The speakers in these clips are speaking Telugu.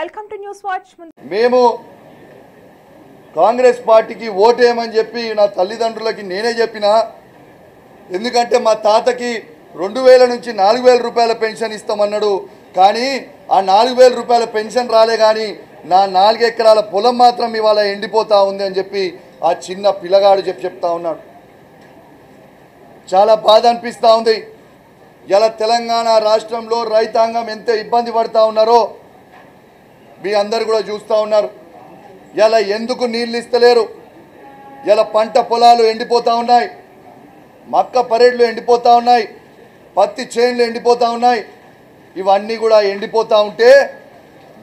Welcome to news watch. మేము కాంగ్రెస్ పార్టీకి ఓటేయమని చెప్పి నా తల్లిదండ్రులకి నేనే చెప్పినా. ఎందుకంటే మా తాతకి 2000 నుంచి 4000 రూపాయల పెన్షన్ ఇస్తామన్నాడు. కానీ ఆ 4000 రూపాయల పెన్షన్ రాలే, కానీ నా 4 ఎకరాల పొలం మాత్రం ఇవాళ ఎండిపోతా ఉంది అని చెప్పి ఆ చిన్న పిల్లగాడు చెప్తా ఉన్నాడు. చాలా బాధ అనిపిస్తూ ఉంది. ఇలా తెలంగాణ రాష్ట్రంలో రైతాంగం ఎంత ఇబ్బంది పడుతూ ఉన్నారో మీ అందరు కూడా చూస్తూ ఉన్నారు. ఇలా ఎందుకు నీళ్ళు ఇస్తలేరు? ఇలా పంట పొలాలు ఎండిపోతూ ఉన్నాయి, మక్క పరేడ్లు ఎండిపోతూ ఉన్నాయి, పత్తి చేన్లు ఎండిపోతూ ఉన్నాయి. ఇవన్నీ కూడా ఎండిపోతూ ఉంటే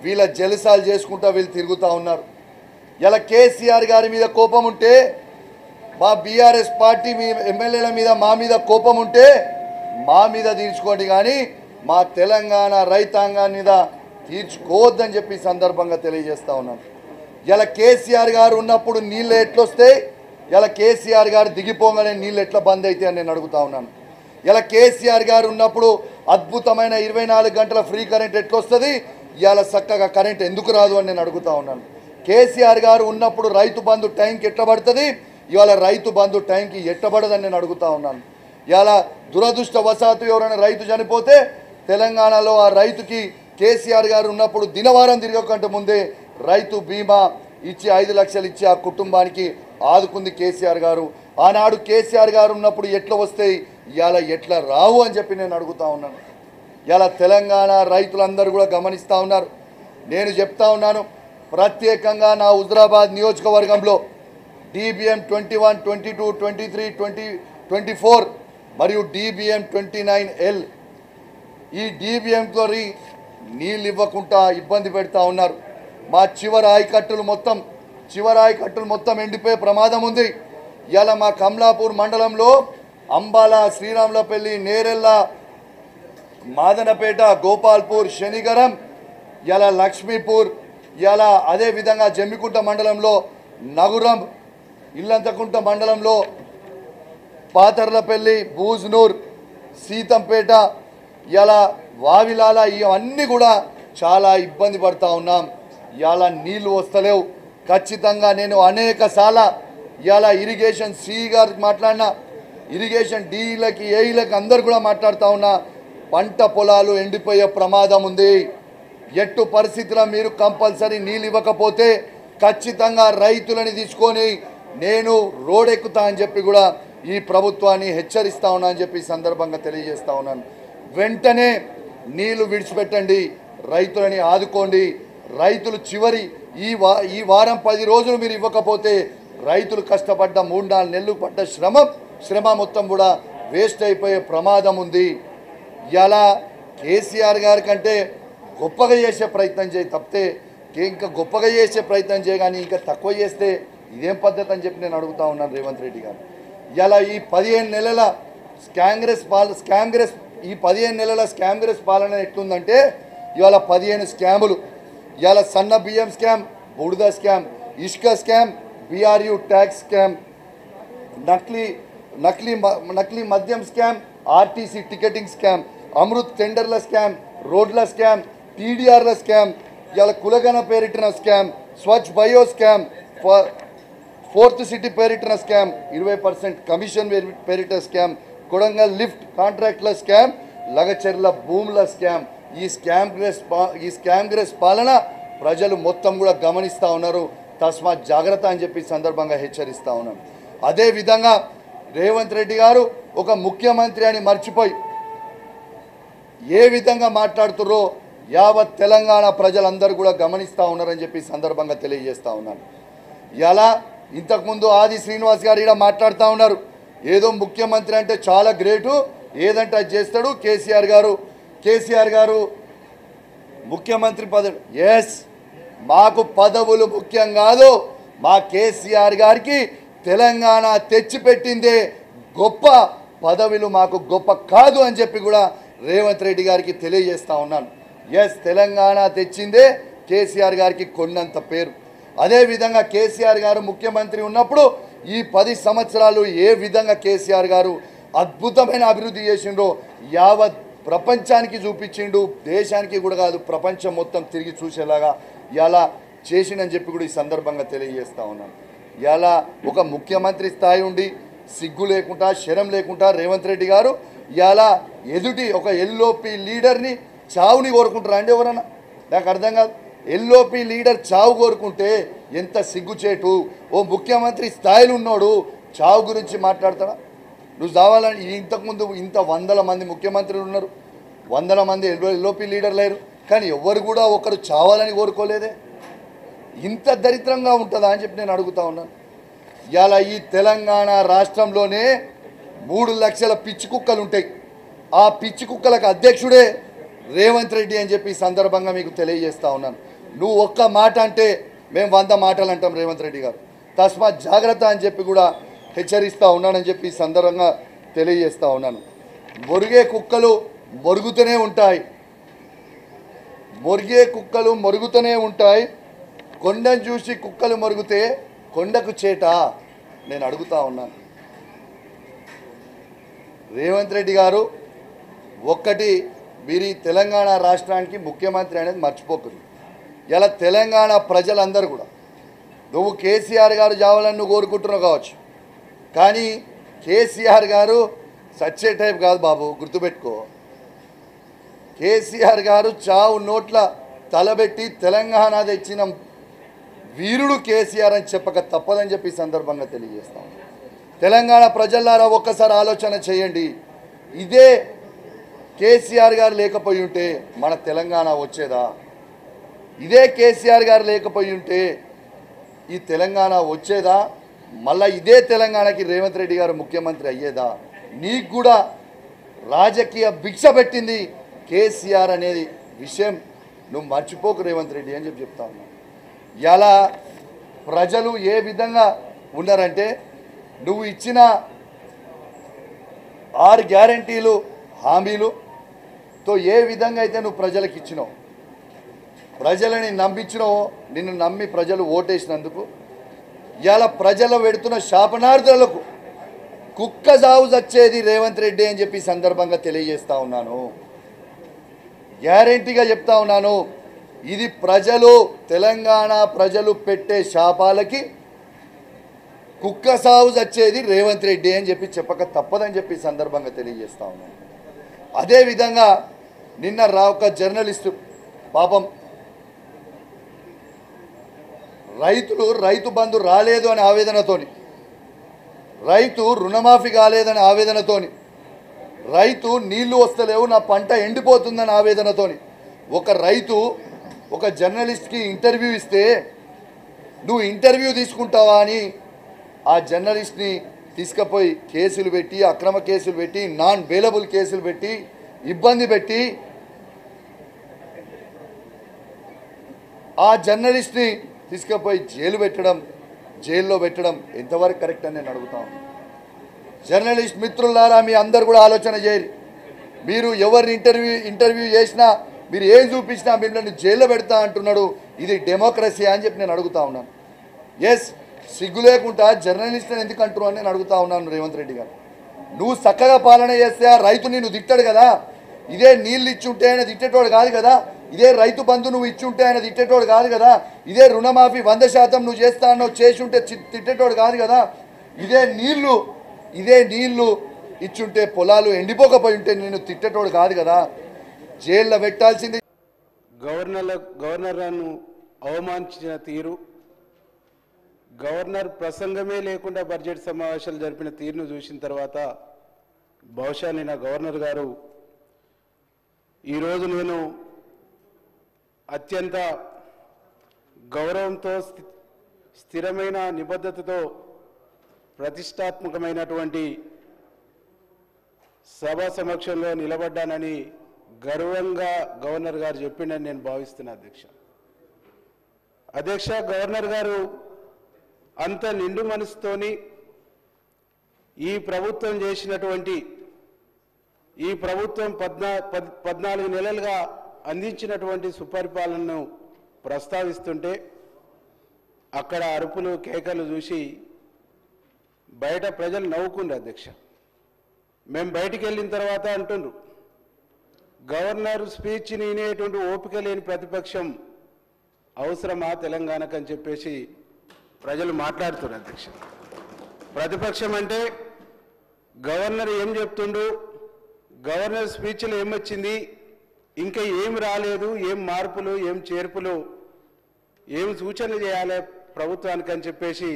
వీళ్ళ జలసాలు చేసుకుంటూ వీళ్ళు తిరుగుతూ ఉన్నారు. ఇలా కేసీఆర్ గారి మీద కోపం ఉంటే, మా బీఆర్ఎస్ పార్టీ మీ ఎమ్మెల్యేల మీద మా మీద కోపం ఉంటే మా మీద తీర్చుకోండి, కానీ మా తెలంగాణ రైతాంగం మీద తీర్చుకోవద్దని చెప్పి సందర్భంగా తెలియజేస్తూ ఉన్నాను. ఇలా కేసీఆర్ గారు ఉన్నప్పుడు నీళ్ళు ఎట్లొస్తాయి, ఇలా కేసీఆర్ గారు దిగిపోగానే నీళ్ళు ఎట్లా బంద్ అవుతాయి అని నేను అడుగుతా ఉన్నాను. ఇలా కేసీఆర్ గారు ఉన్నప్పుడు అద్భుతమైన 24 గంటల ఫ్రీ కరెంట్ ఎట్లొస్తుంది, ఇవాళ చక్కగా కరెంట్ ఎందుకు రాదు అని నేను అడుగుతా ఉన్నాను. కేసీఆర్ గారు ఉన్నప్పుడు రైతు బంధు టైంకి ఎట్టబడుతుంది, ఇవాళ రైతు బంధు టైంకి ఎట్టబడదని నేను అడుగుతా ఉన్నాను. ఇవాళ దురదృష్టవశాత్తు ఎవరైనా రైతు చనిపోతే తెలంగాణలో ఆ రైతుకి కేసీఆర్ గారు ఉన్నప్పుడు దినవారం తిరగకంటే ముందే రైతు బీమా ఇచ్చి 5 లక్షలు ఇచ్చి ఆ కుటుంబానికి ఆదుకుంది కేసీఆర్ గారు. ఆనాడు కేసీఆర్ గారు ఉన్నప్పుడు ఎట్లా వస్తాయి, ఇవాళ ఎట్లా రావు అని చెప్పి నేను అడుగుతా ఉన్నాను. ఇలా తెలంగాణ రైతులందరూ కూడా గమనిస్తూ ఉన్నారు. నేను చెప్తా ఉన్నాను, ప్రత్యేకంగా నా హుజరాబాద్ నియోజకవర్గంలో DBM 21, 22, 23, 24 మరియు DBM 29L ఈ DBMతో నీళ్ళు ఇవ్వకుండా ఇబ్బంది పెడతా ఉన్నారు. మా చివరి ఆయకట్టులు మొత్తం ఎండిపోయే ప్రమాదం ఉంది. ఇలా మా కమలాపూర్ మండలంలో అంబాల, శ్రీరాములపల్లి, నేరెళ్ళ, మాదనపేట, గోపాల్పూర్, శనిగరం, ఇలా లక్ష్మీపూర్, ఇలా అదేవిధంగా జమ్మికుంట మండలంలో నగురం, ఇల్లంతకుంట మండలంలో పాతర్లపల్లి, బూజ్నూర్, సీతంపేట, ఇలా వావిలాల, ఇవన్నీ కూడా చాలా ఇబ్బంది పడుతూ ఉన్నాం. ఇలా నీళ్ళు వస్తలేవు. ఖచ్చితంగా నేను అనేక సార్లు ఇలా ఇరిగేషన్ సి గారు మాట్లాడినా, ఇరిగేషన్ డీలకి, ఏఈలకి అందరు కూడా మాట్లాడుతూ ఉన్నా. పంట పొలాలు ఎండిపోయే ప్రమాదం ఉంది. ఎట్టు పరిస్థితుల్లో మీరు కంపల్సరీ నీళ్ళు ఇవ్వకపోతే ఖచ్చితంగా రైతులని తీసుకొని నేను రోడ్ ఎక్కుతా అని చెప్పి కూడా ఈ ప్రభుత్వాన్ని హెచ్చరిస్తా ఉన్నా అని చెప్పి సందర్భంగా తెలియజేస్తా ఉన్నాను. వెంటనే నీళ్లు విడిచిపెట్టండి, రైతులని ఆదుకోండి. రైతులు చివరి ఈ వారం 10 రోజులు మీరు ఇవ్వకపోతే రైతులు కష్టపడ్డ 3-4 నెలలు పడ్డ శ్రమ మొత్తం కూడా వేస్ట్ అయిపోయే ప్రమాదం ఉంది. ఇలా కేసీఆర్ గారి కంటే గొప్పగా చేసే ప్రయత్నం చేయి తప్పితే ఇంకా గొప్పగా చేసే ప్రయత్నం చేయగాని ఇంకా తక్కువ చేస్తే ఇదేం పద్ధతి అని చెప్పి నేను అడుగుతా ఉన్నాను రేవంత్ రెడ్డి గారు. ఇలా ఈ 15 నెలల స్కాంగ్రెస్ పాలన ఎట్లుందంటే ఇవాళ 15 స్కాములు. ఇవాళ సన్న బియ్యం స్కామ్, బుడద స్కామ్, ఇసుక స్కామ్, BRU ట్యాక్స్ స్కామ్, నకిలీ మద్యం scam, RTC ticketing scam, Amrut టెండర్ల స్కామ్, రోడ్ల స్కామ్, TDRల స్కామ్, ఇవాళ కులగన పేరిటిన scam, Swachh bio scam, 4th city పేరిటిన స్కామ్, 20% కమిషన్ పేరిట స్కామ్, కొడంగల్ లిఫ్ట్ కాంట్రాక్ట్ల స్కామ్, లగచెర్ల భూముల స్కామ్. ఈ స్కామ్గ్రెస్ పాలన ప్రజలు మొత్తం కూడా గమనిస్తూ ఉన్నారు. తస్మాత్ జాగ్రత్త అని చెప్పి సందర్భంగా హెచ్చరిస్తూ ఉన్నాను. అదేవిధంగా రేవంత్ రెడ్డి గారు ఒక ముఖ్యమంత్రి అని మర్చిపోయి ఏ విధంగా మాట్లాడుతుర్రో యావత్ తెలంగాణ ప్రజలందరూ కూడా గమనిస్తూ ఉన్నారని చెప్పి సందర్భంగా తెలియజేస్తూ ఉన్నాను. ఇలా ఇంతకుముందు ఆది శ్రీనివాస్ గారు ఇలా మాట్లాడుతూ ఉన్నారు, ఏదో ముఖ్యమంత్రి అంటే చాలా గ్రేటు, ఏదంటే అది చేస్తాడు కేసీఆర్ గారు ముఖ్యమంత్రి పదవి. ఎస్, మాకు పదవులు ముఖ్యం కాదు, మా కేసీఆర్ గారికి తెలంగాణ తెచ్చిపెట్టిందే గొప్ప, పదవులు మాకు గొప్ప కాదు అని చెప్పి కూడా రేవంత్ రెడ్డి గారికి తెలియజేస్తూ ఉన్నాను. ఎస్, తెలంగాణ తెచ్చిందే కేసీఆర్ గారికి కొన్నంత పేరు. అదేవిధంగా కేసీఆర్ గారు ముఖ్యమంత్రి ఉన్నప్పుడు ఈ 10 సంవత్సరాలు ఏ విధంగా కేసీఆర్ గారు అద్భుతమైన అభివృద్ధి చేసిండ్రో యావత్ ప్రపంచానికి చూపించిండు, దేశానికి కూడా కాదు ప్రపంచం మొత్తం తిరిగి చూసేలాగా ఇలా చేసిండని చెప్పి కూడా ఈ సందర్భంగా తెలియజేస్తా ఉన్నాను. ఇలా ఒక ముఖ్యమంత్రి స్థాయి ఉండి సిగ్గు లేకుండా శరం లేకుండా రేవంత్ రెడ్డి గారు ఇలా ఎదుటి ఒక ఎల్ఓపి లీడర్ని చావుని కోరుకుంటారా అండి ఎవరన్నా? నాకు అర్థం కాదు. ఎల్ఓపి లీడర్ చావు కోరుకుంటే ఎంత సిగ్గుచేటు. ఓ ముఖ్యమంత్రి స్థాయిలో ఉన్నాడు చావు గురించి మాట్లాడతాడా? నువ్వు చావాలని ఇంతకుముందు ఇంత వందల మంది ముఖ్యమంత్రులు ఉన్నారు, వందల మంది ఎల్ఓపి లీడర్లు లేరు, కానీ ఎవరు కూడా ఒకరు చావాలని కోరుకోలేదే. ఇంత దరిద్రంగా ఉంటుందా అని చెప్పి నేను అడుగుతా ఉన్నాను. ఇలా ఈ తెలంగాణ రాష్ట్రంలోనే 3 లక్షల పిచ్చి కుక్కలు ఉంటాయి. ఆ పిచ్చి కుక్కలకు అధ్యక్షుడే రేవంత్ రెడ్డి అని చెప్పి ఈ సందర్భంగా మీకు తెలియజేస్తా ఉన్నాను. నువ్వు ఒక్క మాట అంటే మేము 100 మాటలు అంటాం రేవంత్ రెడ్డి గారు. తస్మాత్ జాగ్రత్త అని చెప్పి కూడా హెచ్చరిస్తూ ఉన్నానని చెప్పి ఈ సందర్భంగా తెలియజేస్తూ ఉన్నాను. మొరిగే కుక్కలు మొరుగుతూనే ఉంటాయి, మొరిగే కుక్కలు మొరుగుతూనే ఉంటాయి. కొండను చూసి కుక్కలు మొరుగుతే కొండకు చేట. నేను అడుగుతా ఉన్నాను రేవంత్ రెడ్డి గారు, ఒక్కటి మీరు ఈ తెలంగాణ రాష్ట్రానికి ముఖ్యమంత్రి అనేది మర్చిపోకూడదు. ఇలా తెలంగాణ ప్రజలందరూ కూడా నువ్వు కేసీఆర్ గారు చావాలని నువ్వు కోరుకుంటున్నావు కావచ్చు, కానీ కేసీఆర్ గారు సచ్చే టైప్ కాదు బాబు, గుర్తుపెట్టుకో. కేసీఆర్ గారు చావు నోట్ల తలబెట్టి తెలంగాణ తెచ్చిన వీరుడు కేసీఆర్ అని చెప్పక తప్పదని చెప్పి ఈ సందర్భంగా తెలియజేస్తాం. తెలంగాణ ప్రజలారా ఒక్కసారి ఆలోచన చేయండి. ఇదే కేసీఆర్ గారు లేకపోయి ఉంటే మన తెలంగాణ వచ్చేదా? ఇదే కేసీఆర్ గారు లేకపోయి ఉంటే ఈ తెలంగాణ వచ్చేదా? మళ్ళీ ఇదే తెలంగాణకి రేవంత్ రెడ్డి గారు ముఖ్యమంత్రి అయ్యేదా? నీకు కూడా రాజకీయ భిక్ష పెట్టింది కేసీఆర్ అనేది విషయం నువ్వు మర్చిపోకు రేవంత్ రెడ్డి అని చెప్పి చెప్తా ఉన్నాను. ఇలా ప్రజలు ఏ విధంగా ఉన్నారంటే, నువ్వు ఇచ్చిన 6 గ్యారంటీలు హామీలుతో ఏ విధంగా అయితే నువ్వు ప్రజలకు ఇచ్చినావు, ప్రజలని నమ్మించినావో, నిన్ను నమ్మి ప్రజలు ఓటేసినందుకు ఇలా ప్రజలు పెడుతున్న శాపనార్థులకు కుక్క సాగు చచ్చేది రేవంత్ రెడ్డి అని చెప్పి సందర్భంగా తెలియజేస్తా ఉన్నాను. గ్యారంటీగా చెప్తా ఉన్నాను, ఇది ప్రజలు తెలంగాణ ప్రజలు పెట్టే శాపాలకి కుక్క సాగు చచ్చేది రేవంత్ రెడ్డి అని చెప్పి చెప్పక తప్పదని చెప్పి సందర్భంగా తెలియజేస్తా ఉన్నాను. అదేవిధంగా నిన్న ఒక జర్నలిస్టు పాపం రైతు బంధు రాలేదు అనే ఆవేదనతోని, రైతు రుణమాఫీ కాలేదని ఆవేదనతోని, రైతు నీళ్లు వస్తలేవు నా పంట ఎండిపోతుందని ఆవేదనతోని ఒక రైతు ఒక జర్నలిస్ట్కి ఇంటర్వ్యూ ఇస్తే నువ్వు ఇంటర్వ్యూ తీసుకుంటావా అని ఆ జర్నలిస్ట్ని తీసుకుపోయి కేసులు పెట్టి, అక్రమ కేసులు పెట్టి, నాన్ బెయిలబుల్ కేసులు పెట్టి, ఇబ్బంది పెట్టి ఆ జర్నలిస్ట్ని తీసుకుపోయి జైల్లో పెట్టడం ఎంతవరకు కరెక్ట్ అని నేను అడుగుతాను. జర్నలిస్ట్ మిత్రులారా, మీ అందరు కూడా ఆలోచన చేయరు. మీరు ఎవరిని ఇంటర్వ్యూ చేసినా, మీరు ఏం చూపించినా మిమ్మల్ని జైల్లో పెడతా అంటున్నాడు. ఇది డెమోక్రసీ అని చెప్పి నేను అడుగుతా ఉన్నాను. ఎస్, సిగ్గు లేకుండా జర్నలిస్ట్ని ఎందుకు అంటున్నావు అని నేను అడుగుతా ఉన్నాను రేవంత్ రెడ్డి గారు. నువ్వు చక్కగా పాలన చేస్తే ఆ రైతు నిన్ను తిట్టాడు కదా, ఇదే నీళ్ళు ఇచ్చుంటే ఆయన తిట్టేటోడు కాదు కదా, ఇదే రైతు బంధు నువ్వు ఇచ్చుంటే ఆయన తిట్టేటోడు కాదు కదా, ఇదే రుణమాఫీ 100% నువ్వు చేస్తా అన్నావు చేసి ఉంటే తిట్టేటోడు కాదు కదా, ఇదే నీళ్లు ఇచ్చుంటే పొలాలు ఎండిపోకపోయి ఉంటే నేను తిట్టేటోడు కాదు కదా, జైల్లో పెట్టాల్సింది. గవర్నర్ను అవమానించిన తీరు, గవర్నర్ ప్రసంగమే లేకుండా బడ్జెట్ సమావేశాలు జరిపిన తీరును చూసిన తర్వాత బహుశా నేను గవర్నర్ గారు ఈరోజు నేను అత్యంత గౌరవంతో స్థిరమైన నిబద్ధతతో ప్రతిష్టాత్మకమైనటువంటి సభ సమక్షంలో నిలబడ్డానని గర్వంగా గవర్నర్ గారు చెప్పిండని నేను భావిస్తున్నా. అధ్యక్ష, గవర్నర్ గారు అంత నిండు మనసుతోని ఈ ప్రభుత్వం చేసినటువంటి, ఈ ప్రభుత్వం 14 నెలలుగా అందించినటువంటి సుపరిపాలనను ప్రస్తావిస్తుంటే అక్కడ అరుపులు కేకలు చూసి బయట ప్రజలు నవ్వుకుండ్రు. అధ్యక్ష, మేము బయటికి వెళ్ళిన తర్వాత అంటుండ్రు గవర్నర్ స్పీచ్ని వినేటువంటి ఓపిక లేని ప్రతిపక్షం అవసరమా తెలంగాణకు అని చెప్పేసి ప్రజలు మాట్లాడుతున్నారు అధ్యక్ష. ప్రతిపక్షం అంటే గవర్నర్ ఏం చెప్తుండు, గవర్నర్ స్పీచ్లో ఏమొచ్చింది, ఇంకా ఏం రాలేదు, ఏం మార్పులు, ఏం చేర్పులు, ఏం సూచనలు చేయాలి ప్రభుత్వానికి అని చెప్పేసి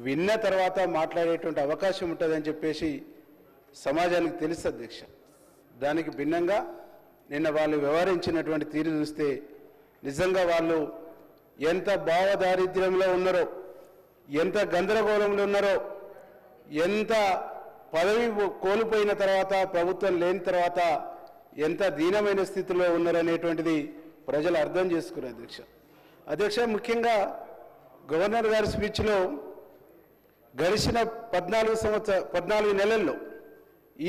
విన్న తర్వాత మాట్లాడేటువంటి అవకాశం ఉంటుందని చెప్పేసి సమాజానికి తెలుసు అధ్యక్ష. దానికి భిన్నంగా నిన్న వాళ్ళు వ్యవహరించినటువంటి తీరు చూస్తే నిజంగా వాళ్ళు ఎంత భావదారిద్ర్యంలో ఉన్నారో, ఎంత గందరగోళంలో ఉన్నారో, ఎంత పదవి కోల్పోయిన తర్వాత ప్రభుత్వం లేని తర్వాత ఎంత దీనమైన స్థితిలో ఉన్నారనేటువంటిది ప్రజలు అర్థం చేసుకున్నారు అధ్యక్ష. ముఖ్యంగా గవర్నర్ గారి స్పీచ్లో గడిచిన 14 నెలల్లో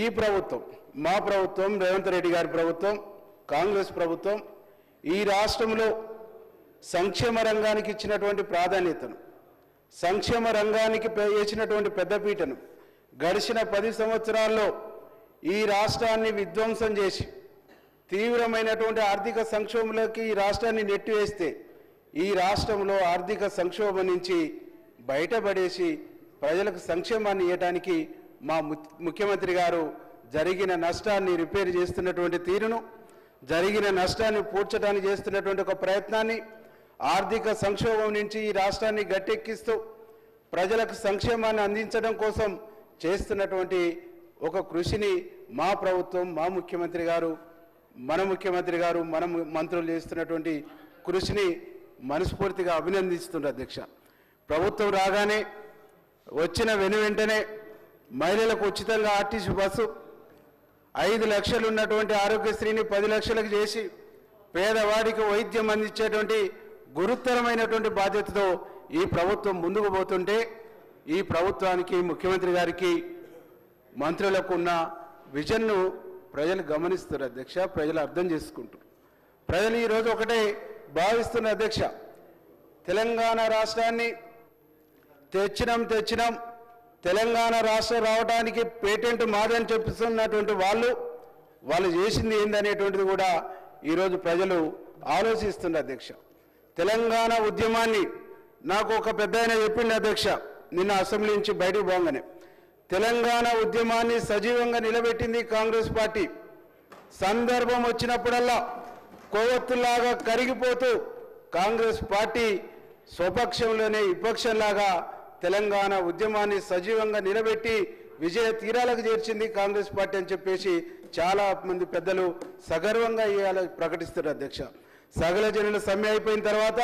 ఈ ప్రభుత్వం, మా ప్రభుత్వం, రేవంత్ రెడ్డి గారి ప్రభుత్వం, కాంగ్రెస్ ప్రభుత్వం ఈ రాష్ట్రంలో సంక్షేమ రంగానికి ఇచ్చినటువంటి ప్రాధాన్యతను, సంక్షేమ రంగానికి వేసినటువంటి పెద్దపీటను గడిచిన 10 సంవత్సరాల్లో ఈ రాష్ట్రాన్ని విధ్వంసం చేసి తీవ్రమైనటువంటి ఆర్థిక సంక్షోభంలోకి ఈ రాష్ట్రాన్ని నెట్టివేస్తే ఈ రాష్ట్రంలో ఆర్థిక సంక్షోభం నుంచి బయటపడేసి ప్రజలకు సంక్షేమాన్ని ఇవ్వడానికి మా ముఖ్యమంత్రి గారు జరిగిన నష్టాన్ని రిపేర్ చేస్తున్నటువంటి తీరును, జరిగిన నష్టాన్ని పూడ్చడానికి చేస్తున్నటువంటి ఒక ప్రయత్నాన్ని, ఆర్థిక సంక్షోభం నుంచి ఈ రాష్ట్రాన్ని గట్టెక్కిస్తూ ప్రజలకు సంక్షేమాన్ని అందించడం కోసం చేస్తున్నటువంటి ఒక కృషిని మా ప్రభుత్వం, మా ముఖ్యమంత్రి గారు, మన ముఖ్యమంత్రి గారు, మన మంత్రులు చేస్తున్నటువంటి కృషిని మనస్ఫూర్తిగా అభినందిస్తున్నారు అధ్యక్ష. ప్రభుత్వం రాగానే వచ్చిన వెంటనే మహిళలకు ఉచితంగా ఆర్టీసీ బస్సు, 5 లక్షలు ఉన్నటువంటి ఆరోగ్యశ్రీని 10 లక్షలకు చేసి పేదవాడికి వైద్యం అందించేటువంటి గురుతరమైనటువంటి బాధ్యతతో ఈ ప్రభుత్వం ముందుకు పోతుంటే ఈ ప్రభుత్వానికి, ముఖ్యమంత్రి గారికి, మంత్రులకు ఉన్న విజన్ను ప్రజలు గమనిస్తారు అధ్యక్ష. ప్రజలు అర్థం చేసుకుంటారు. ప్రజలు ఈరోజు ఒకటే భావిస్తున్న అధ్యక్ష, తెలంగాణ రాష్ట్రాన్ని తెచ్చినాం, తెలంగాణ రాష్ట్రం రావడానికి పేటెంట్ మాదని చెప్పిస్తున్నటువంటి వాళ్ళు చేసింది ఏందనేటువంటిది కూడా ఈరోజు ప్రజలు ఆలోచిస్తున్నారు అధ్యక్ష. తెలంగాణ ఉద్యమాన్ని నాకు ఒక పెద్ద ఆయన చెప్పింది అధ్యక్ష, నిన్న అసెంబ్లీ నుంచి బయటకు పోగానే, తెలంగాణ ఉద్యమాన్ని సజీవంగా నిలబెట్టింది కాంగ్రెస్ పార్టీ. సందర్భం వచ్చినప్పుడల్లా కొవ్వొత్తులాగా కరిగిపోతూ కాంగ్రెస్ పార్టీ స్వపక్షంలోనే విపక్షంలాగా తెలంగాణ ఉద్యమాన్ని సజీవంగా నిలబెట్టి విజయ తీరాలకు చేర్చింది కాంగ్రెస్ పార్టీ అని చెప్పేసి చాలా మంది పెద్దలు సగర్వంగా ఇవాళ ప్రకటిస్తారు అధ్యక్ష. సకల జనుల సమ్మె అయిపోయిన తర్వాత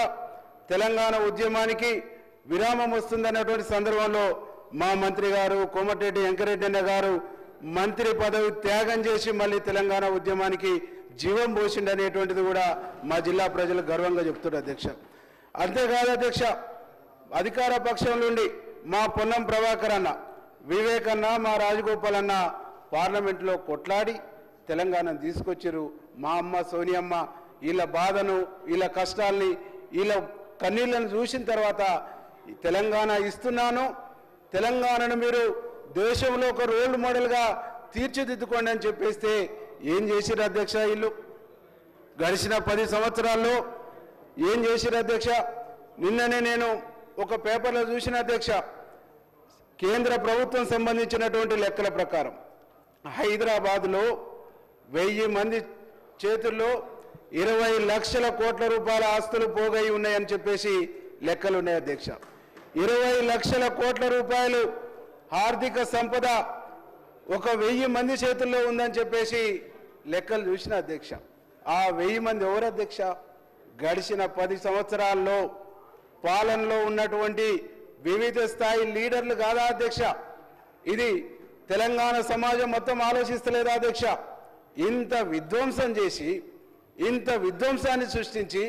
తెలంగాణ ఉద్యమానికి విరామం వస్తుందన్నటువంటి సందర్భంలో మా మంత్రి గారు కోమటిరెడ్డి వెంకరెడ్డి అన్న గారు మంత్రి పదవి త్యాగం చేసి మళ్ళీ తెలంగాణ ఉద్యమానికి జీవం పోసిండు అనేటువంటిది కూడా మా జిల్లా ప్రజలు గర్వంగా చెప్తున్నారు అధ్యక్ష. అంతేకాదు అధ్యక్ష, అధికార పక్షం నుండి మా పొన్నం ప్రభాకర్ అన్న, వివేక్ అన్న, మా రాజగోపాల్ అన్న పార్లమెంట్లో కొట్లాడి తెలంగాణను తీసుకొచ్చారు. మా అమ్మ సోనియమ్మ వీళ్ళ బాధను, వీళ్ళ కష్టాల్ని, వీళ్ళ కన్నీళ్లను చూసిన తర్వాత తెలంగాణ ఇస్తున్నాను, తెలంగాణను మీరు దేశంలో ఒక రోల్ మోడల్గా తీర్చిదిద్దుకోండి అని చెప్పేస్తే ఏం చేసిరు అధ్యక్ష? వీళ్ళు గడిచిన 10 సంవత్సరాల్లో ఏం చేసిరు అధ్యక్ష? నిన్ననే నేను ఒక పేపర్లో చూసిన అధ్యక్ష, కేంద్ర ప్రభుత్వం సంబంధించినటువంటి లెక్కల ప్రకారం హైదరాబాద్లో 1000 మంది చేతుల్లో 20 లక్షల కోట్ల రూపాయల ఆస్తులు పోగై ఉన్నాయని చెప్పేసి లెక్కలు ఉన్నాయి అధ్యక్ష. 20 లక్షల కోట్ల రూపాయలు ఆర్థిక సంపద ఒక 1000 మంది చేతుల్లో ఉందని చెప్పేసి లెక్కలు చూసిన అధ్యక్ష. ఆ 1000 మంది ఎవరు అధ్యక్ష? గడిచిన 10 సంవత్సరాల్లో పాలనలో ఉన్నటువంటి వివిధ స్థాయి లీడర్లు కాదా అధ్యక్ష? ఇది తెలంగాణ సమాజం మొత్తం ఆలోచిస్తలేదా అధ్యక్ష? ఇంత విధ్వంసం చేసి, ఇంత విధ్వంసాన్ని సృష్టించి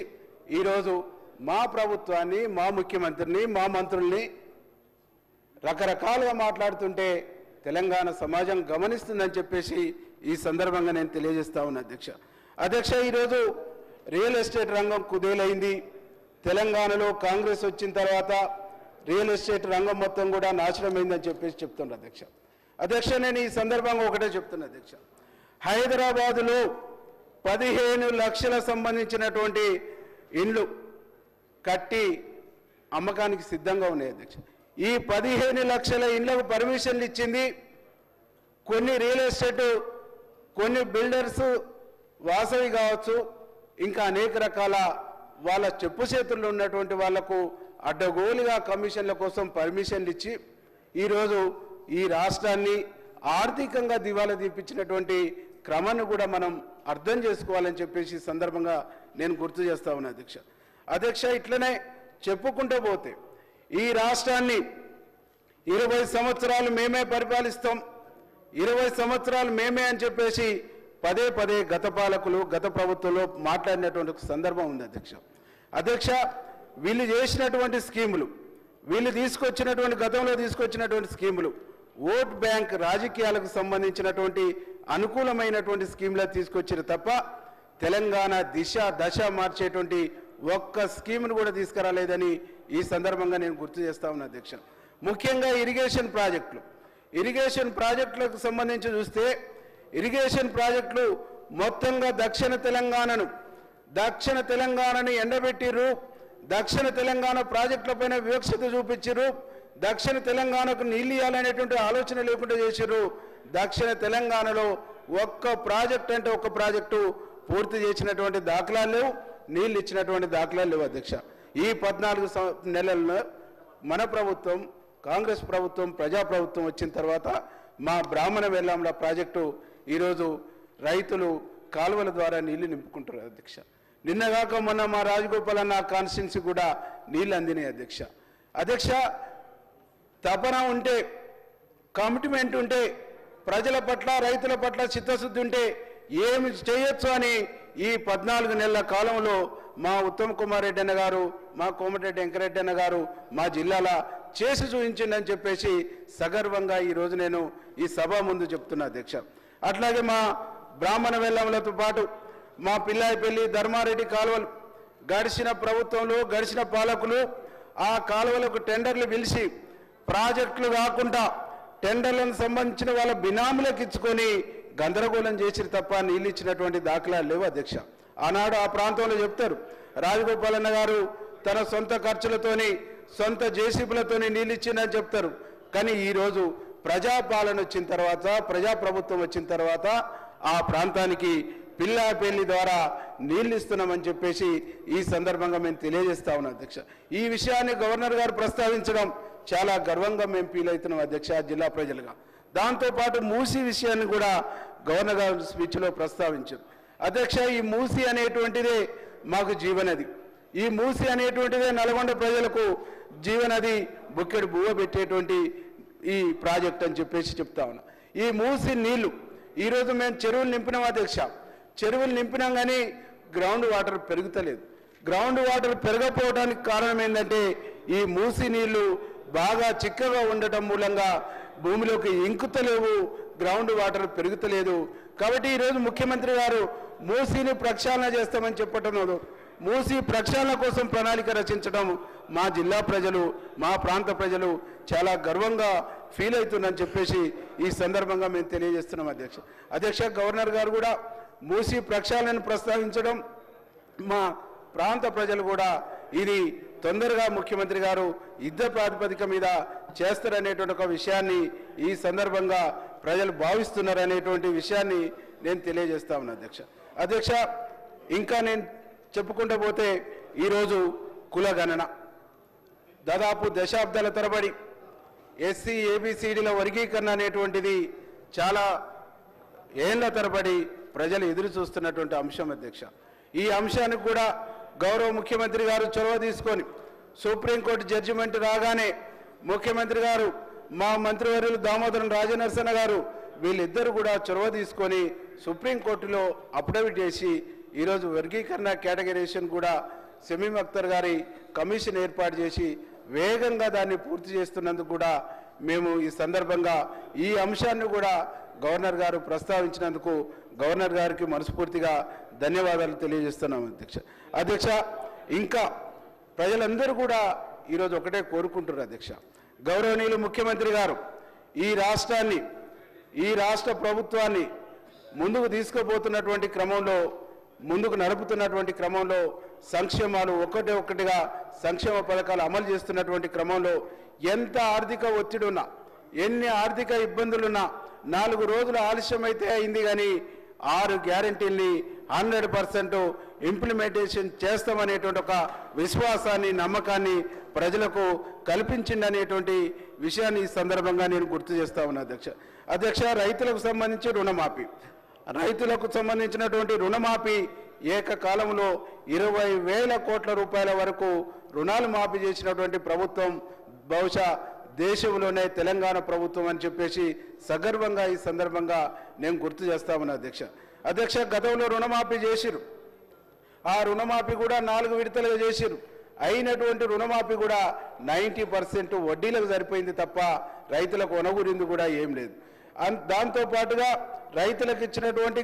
ఈరోజు మా ప్రభుత్వాన్ని, మా ముఖ్యమంత్రిని, మా మంత్రుల్ని రకరకాలుగా మాట్లాడుతుంటే తెలంగాణ సమాజం గమనిస్తుందని చెప్పేసి ఈ సందర్భంగా నేను తెలియజేస్తా ఉన్నా అధ్యక్ష. ఈరోజు రియల్ ఎస్టేట్ రంగం కుదేలైంది. తెలంగాణలో కాంగ్రెస్ వచ్చిన తర్వాత రియల్ ఎస్టేట్ రంగం మొత్తం కూడా నాశనమైందని చెప్పేసి చెప్తున్నా అధ్యక్ష. నేను ఈ సందర్భంగా ఒకటే చెప్తున్నా అధ్యక్ష, హైదరాబాదులో 15 లక్షల సంబంధించినటువంటి ఇండ్లు కట్టి అమ్మకానికి సిద్ధంగా ఉన్నాయి అధ్యక్ష. ఈ 15 లక్షల ఇండ్లకు పర్మిషన్లు ఇచ్చింది కొన్ని రియల్ ఎస్టేట్, కొన్ని బిల్డర్స్, వాసవి కావచ్చు, ఇంకా అనేక రకాల వాళ్ళ చెప్పు చేతుల్లో ఉన్నటువంటి వాళ్లకు అడ్డగోలుగా కమిషన్ల కోసం పర్మిషన్లు ఇచ్చి ఈరోజు ఈ రాష్ట్రాన్ని ఆర్థికంగా దివాలా తీపించినటువంటి క్రమాన్ని కూడా మనం అర్థం చేసుకోవాలని చెప్పేసి సందర్భంగా నేను గుర్తు చేస్తా ఉన్నా అధ్యక్ష. ఇట్లనే చెప్పుకుంటూ పోతే ఈ రాష్ట్రాన్ని 20 సంవత్సరాలు మేమే పరిపాలిస్తాం, 20 సంవత్సరాలు మేమే అని చెప్పేసి పదే పదే గత పాలకులు గత ప్రభుత్వంలో మాట్లాడినటువంటి సందర్భం ఉంది అధ్యక్ష. వీళ్ళు చేసినటువంటి స్కీములు, వీళ్ళు తీసుకొచ్చినటువంటి గతంలో తీసుకొచ్చినటువంటి స్కీములు ఓట్ బ్యాంక్ రాజకీయాలకు సంబంధించినటువంటి అనుకూలమైనటువంటి స్కీమ్లు తీసుకొచ్చారు తప్ప తెలంగాణ దశ మార్చేటువంటి ఒక్క స్కీమ్ను కూడా తీసుకురాలేదని ఈ సందర్భంగా నేను గుర్తు చేస్తా ఉన్నా అధ్యక్ష. ముఖ్యంగా ఇరిగేషన్ ప్రాజెక్టులకు సంబంధించి చూస్తే ఇరిగేషన్ ప్రాజెక్టులు మొత్తంగా దక్షిణ తెలంగాణను ఎండబెట్టిర్రు, దక్షిణ తెలంగాణ ప్రాజెక్టులపైన వివక్షత చూపించారు, దక్షిణ తెలంగాణకు నీళ్ళు ఇవ్వాలనేటువంటి ఆలోచన లేకుండా చేశారు. దక్షిణ తెలంగాణలో ఒక్క ప్రాజెక్టు అంటే ఒక్క ప్రాజెక్టు పూర్తి చేసినటువంటి దాఖలాలు లేవు, నీళ్ళు ఇచ్చినటువంటి దాఖలాలు లేవు అధ్యక్ష. ఈ 14 నెలల్లో మన ప్రభుత్వం, కాంగ్రెస్ ప్రభుత్వం, ప్రజాప్రభుత్వం వచ్చిన తర్వాత మా బ్రాహ్మణ వెల్లాంల ప్రాజెక్టు ఈరోజు రైతులు కాలువల ద్వారా నీళ్లు నింపుకుంటారు అధ్యక్ష. నిన్నగాక మొన్న మా రాజగోపాల్ అన్న కాన్స్టిట్యున్సీ కూడా నీళ్ళు అందినాయి అధ్యక్ష. తపన ఉంటే, కమిట్మెంట్ ఉంటే, ప్రజల పట్ల రైతుల పట్ల చిత్తశుద్ధి ఉంటే ఏమి చేయొచ్చు అని ఈ 14 నెలల కాలంలో మా ఉత్తమ్ కుమార్ రెడ్డి అన్న గారు, మా కోమటిరెడ్డి వెంకరెడ్డి అన్న గారు మా జిల్లాల చేసి చూపించిందని చెప్పేసి సగర్వంగా ఈరోజు నేను ఈ సభ ముందు చెప్తున్నా అధ్యక్ష. అట్లాగే మా బ్రాహ్మణ వెల్లంలతో పాటు మా పిల్లాయిపల్లి, ధర్మారెడ్డి కాలువలు గడిచిన ప్రభుత్వంలో గడిచిన పాలకులు ఆ కాలువలకు టెండర్లు పిలిచి ప్రాజెక్టులు కాకుండా టెండర్లను సంబంధించిన వాళ్ళ బినాములకు ఇచ్చుకొని గందరగోళం చేసిరు తప్ప నీళ్ళు ఇచ్చినటువంటి దాఖలాలు లేవు అధ్యక్ష. ఆనాడు ఆ ప్రాంతంలో చెప్తారు, రాజగోపాల్ అన్న గారు తన సొంత ఖర్చులతోని సొంత జేసీబీలతోని నీళ్ళు ఇచ్చిందని చెప్తారు. కానీ ఈరోజు ప్రజాపాలన వచ్చిన తర్వాత, ప్రజాప్రభుత్వం వచ్చిన తర్వాత ఆ ప్రాంతానికి పిల్లాపల్లి ద్వారా నీళ్ళు ఇస్తున్నామని చెప్పేసి ఈ సందర్భంగా మేము తెలియజేస్తా ఉన్నాం అధ్యక్ష. ఈ విషయాన్ని గవర్నర్ గారు ప్రస్తావించడం చాలా గర్వంగా మేము ఫీల్ అవుతున్నాం అధ్యక్ష, జిల్లా ప్రజలుగా. దాంతోపాటు మూసీ విషయాన్ని కూడా గవర్నర్ గారు స్పీచ్లో ప్రస్తావించారు అధ్యక్ష. ఈ మూసీ అనేటువంటిదే మాకు జీవనది, ఈ మూసీ అనేటువంటిదే నల్గొండ ప్రజలకు జీవనది, బుక్కెడు బువ్వ పెట్టేటువంటి ఈ ప్రాజెక్ట్ అని చెప్పేసి చెప్తా ఉన్నా. ఈ మూసీ నీళ్లు ఈరోజు మేము చెరువులు నింపినాం అధ్యక్ష. చెరువులు నింపినాం కానీ గ్రౌండ్ వాటర్ పెరుగుతలేదు. గ్రౌండ్ వాటర్ పెరగకపోవడానికి కారణం ఏంటంటే ఈ మూసీ నీళ్లు బాగా చిక్కగా ఉండటం మూలంగా భూమిలోకి ఇంకుతలేవు, గ్రౌండ్ వాటర్ పెరుగుతలేదు. కాబట్టి ఈరోజు ముఖ్యమంత్రి గారు మూసీని ప్రక్షాళన చేస్తామని చెప్పటం, మూసీ ప్రక్షాళన కోసం ప్రణాళిక రచించడం మా జిల్లా ప్రజలు, మా ప్రాంత ప్రజలు చాలా గర్వంగా ఫీల్ అవుతుందని చెప్పేసి ఈ సందర్భంగా మేము తెలియజేస్తున్నాం అధ్యక్ష. గవర్నర్ గారు కూడా మూసీ ప్రక్షాళనను ప్రస్తావించడం, మా ప్రాంత ప్రజలు కూడా ఇది తొందరగా ముఖ్యమంత్రి గారు యుద్ధ ప్రాతిపదిక మీద చేస్తారనేటువంటి ఒక విషయాన్ని ఈ సందర్భంగా ప్రజలు భావిస్తున్నారనేటువంటి విషయాన్ని నేను తెలియజేస్తా ఉన్నా అధ్యక్ష. ఇంకా నేను చెప్పుకుంటూ పోతే ఈరోజు కులగణన దాదాపు దశాబ్దాల తరబడి ఎస్సీ ఏబిసిడీల వర్గీకరణ అనేటువంటిది చాలా ఏళ్ల తరబడి ప్రజలు ఎదురు చూస్తున్నటువంటి అంశం అధ్యక్ష. ఈ అంశానికి కూడా గౌరవ ముఖ్యమంత్రి గారు చొరవ తీసుకొని సుప్రీంకోర్టు జడ్జిమెంట్ రాగానే ముఖ్యమంత్రి గారు, మా మంత్రివర్యులు దామోదరం రాజనరసన్న గారు వీళ్ళిద్దరూ కూడా చొరవ తీసుకొని సుప్రీంకోర్టులో అఫిడవిట్ చేసి ఈరోజు వర్గీకరణ కేటగరైజేషన్ కూడా షమీమ్ అఖ్తర్ గారి కమిషన్ ఏర్పాటు చేసి వేగంగా దాన్ని పూర్తి చేస్తున్నందుకు కూడా మేము ఈ సందర్భంగా ఈ అంశాన్ని కూడా గవర్నర్ గారు ప్రస్తావించినందుకు గవర్నర్ గారికి మనస్ఫూర్తిగా ధన్యవాదాలు తెలియజేస్తున్నాం అధ్యక్ష. ఇంకా ప్రజలందరూ కూడా ఈరోజు ఒకటే కోరుకుంటున్నారు అధ్యక్ష, గౌరవనీయులు ముఖ్యమంత్రి గారు ఈ రాష్ట్రాన్ని, ఈ రాష్ట్ర ప్రభుత్వాన్ని ముందుకు తీసుకుపోతున్నటువంటి క్రమంలో ముందుకు నడుపుతున్నటువంటి క్రమంలో సంక్షేమాలు ఒక్కటిగా సంక్షేమ పథకాలు అమలు చేస్తున్నటువంటి క్రమంలో ఎంత ఆర్థిక ఒత్తిడి ఉన్నా, ఎన్ని ఆర్థిక ఇబ్బందులున్నా 4 రోజులు ఆలస్యమైతే అయింది, కానీ 6 గ్యారెంటీల్ని 100% ఇంప్లిమెంటేషన్ చేస్తామనేటువంటి ఒక విశ్వాసాన్ని, నమ్మకాన్ని ప్రజలకు కల్పించిందనేటువంటి విషయాన్ని ఈ సందర్భంగా నేను గుర్తు చేస్తా ఉన్నా అధ్యక్ష. రైతులకు సంబంధించి రైతులకు సంబంధించినటువంటి రుణమాఫీ ఏకకాలంలో 20,000 కోట్ల రూపాయల వరకు రుణాలు మాఫీ చేసినటువంటి ప్రభుత్వం బహుశా దేశంలోనే తెలంగాణ ప్రభుత్వం అని చెప్పేసి సగర్వంగా ఈ సందర్భంగా నేను గుర్తు చేస్తా ఉన్నా అధ్యక్ష. గతంలో రుణమాఫీ చేసిరు, ఆ రుణమాఫీ కూడా 4 విడతలుగా చేసిరు. అయినటువంటి రుణమాఫీ కూడా 90% వడ్డీలకు సరిపోయింది తప్ప రైతులకు ఒనగురింది కూడా ఏం లేదు. దాంతో పాటుగా రైతులకు ఇచ్చినటువంటి